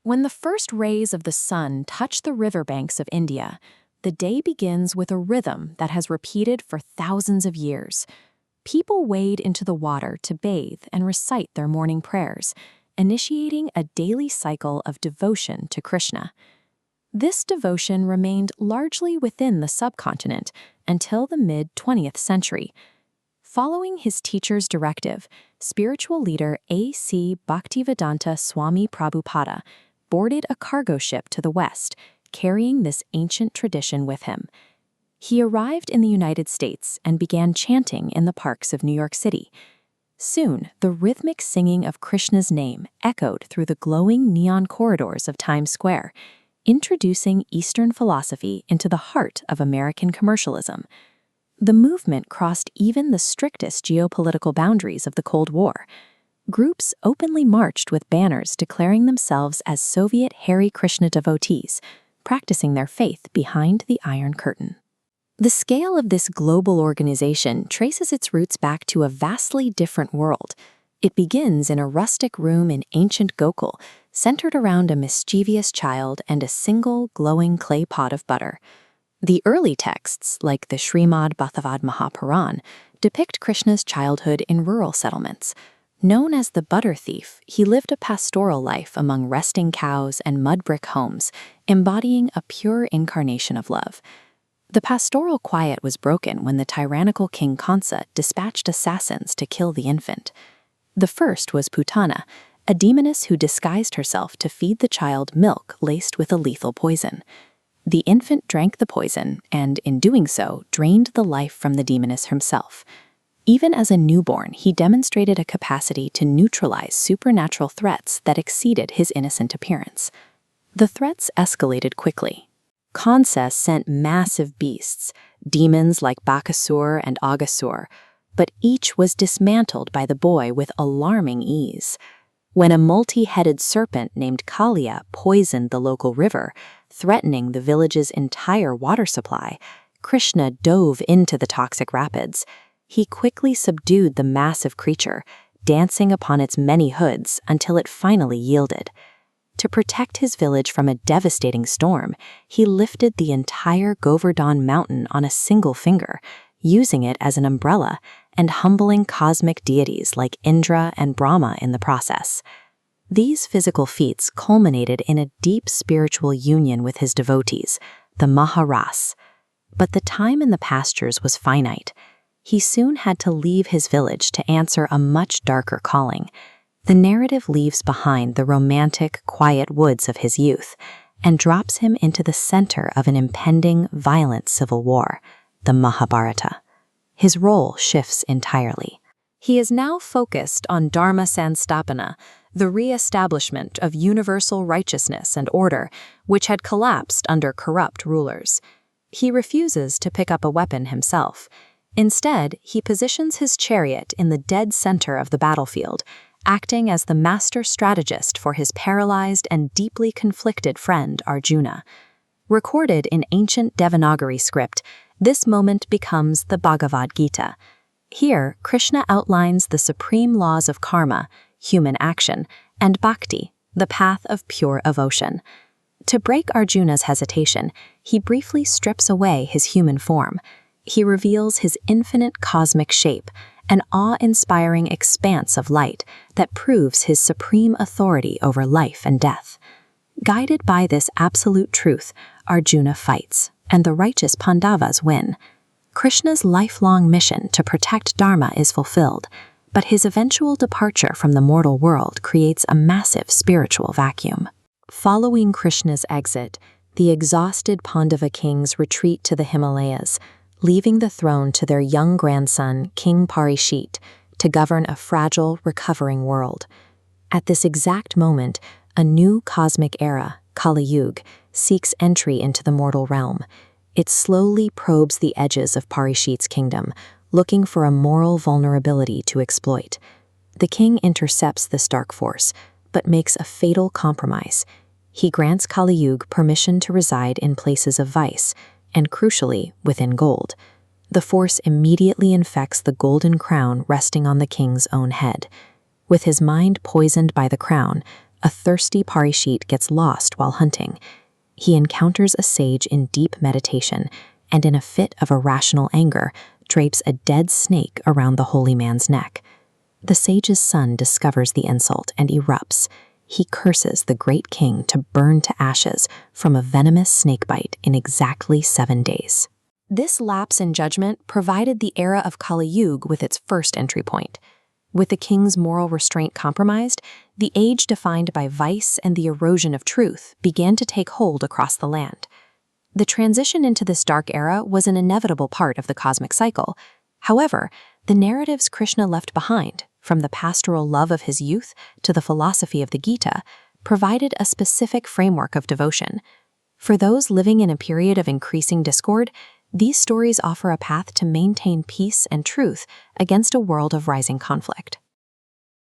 When the first rays of the sun touch the riverbanks of India, the day begins with a rhythm that has repeated for thousands of years. People wade into the water to bathe and recite their morning prayers, initiating a daily cycle of devotion to Krishna. This devotion remained largely within the subcontinent until the mid-20th century. Following his teacher's directive, spiritual leader A.C. Bhaktivedanta Swami Prabhupada boarded a cargo ship to the west, carrying this ancient tradition with him. He arrived in the United States and began chanting in the parks of New York City. Soon, the rhythmic singing of Krishna's name echoed through the glowing neon corridors of Times Square, introducing Eastern philosophy into the heart of American commercialism. The movement crossed even the strictest geopolitical boundaries of the Cold War. Groups openly marched with banners declaring themselves as Soviet Hare Krishna devotees, practicing their faith behind the Iron Curtain. The scale of this global organization traces its roots back to a vastly different world. It begins in a rustic room in ancient Gokul, centered around a mischievous child and a single glowing clay pot of butter. The early texts, like the Srimad Bhagavad Mahapuran, depict Krishna's childhood in rural settlements. Known as the butter thief, he lived a pastoral life among resting cows and mud brick homes, embodying a pure incarnation of love. The pastoral quiet was broken when the tyrannical King Kansa dispatched assassins to kill the infant. The first was Putana, a demoness who disguised herself to feed the child milk laced with a lethal poison. The infant drank the poison and, in doing so, drained the life from the demoness himself. Even as a newborn, he demonstrated a capacity to neutralize supernatural threats that exceeded his innocent appearance. The threats escalated quickly. Kansa sent massive beasts, demons like Bakasur and Aghasur, but each was dismantled by the boy with alarming ease. When a multi-headed serpent named Kaliya poisoned the local river, threatening the village's entire water supply, Krishna dove into the toxic rapids. He quickly subdued the massive creature, dancing upon its many hoods until it finally yielded. To protect his village from a devastating storm, he lifted the entire Govardhan mountain on a single finger, using it as an umbrella and humbling cosmic deities like Indra and Brahma in the process. These physical feats culminated in a deep spiritual union with his devotees, the Maharas. But the time in the pastures was finite. He soon had to leave his village to answer a much darker calling. The narrative leaves behind the romantic, quiet woods of his youth and drops him into the center of an impending, violent civil war, the Mahabharata. His role shifts entirely. He is now focused on Dharma Sanstapana, the re-establishment of universal righteousness and order, which had collapsed under corrupt rulers. He refuses to pick up a weapon himself. Instead, he positions his chariot in the dead center of the battlefield, acting as the master strategist for his paralyzed and deeply conflicted friend Arjuna. Recorded in ancient Devanagari script, this moment becomes the Bhagavad Gita. Here, Krishna outlines the supreme laws of karma, human action, and bhakti, the path of pure devotion. To break Arjuna's hesitation, he briefly strips away his human form. He reveals his infinite cosmic shape, an awe-inspiring expanse of light that proves his supreme authority over life and death. Guided by this absolute truth, Arjuna fights, and the righteous Pandavas win. Krishna's lifelong mission to protect Dharma is fulfilled, but his eventual departure from the mortal world creates a massive spiritual vacuum. Following Krishna's exit, the exhausted Pandava kings retreat to the Himalayas, leaving the throne to their young grandson, King Parikshit, to govern a fragile, recovering world. At this exact moment, a new cosmic era, Kali Yuga, seeks entry into the mortal realm. It slowly probes the edges of Parikshit's kingdom, looking for a moral vulnerability to exploit. The king intercepts this dark force, but makes a fatal compromise. He grants Kali Yuga permission to reside in places of vice, and crucially, within gold. The force immediately infects the golden crown resting on the king's own head. With his mind poisoned by the crown, a thirsty Parishit gets lost while hunting. He encounters a sage in deep meditation, and in a fit of irrational anger, drapes a dead snake around the holy man's neck. The sage's son discovers the insult and erupts. He curses the great king to burn to ashes from a venomous snakebite in exactly 7 days. This lapse in judgment provided the era of Kali Yuga with its first entry point. With the king's moral restraint compromised, the age defined by vice and the erosion of truth began to take hold across the land. The transition into this dark era was an inevitable part of the cosmic cycle. However, the narratives Krishna left behind, from the pastoral love of his youth to the philosophy of the Gita, provided a specific framework of devotion. For those living in a period of increasing discord, these stories offer a path to maintain peace and truth against a world of rising conflict.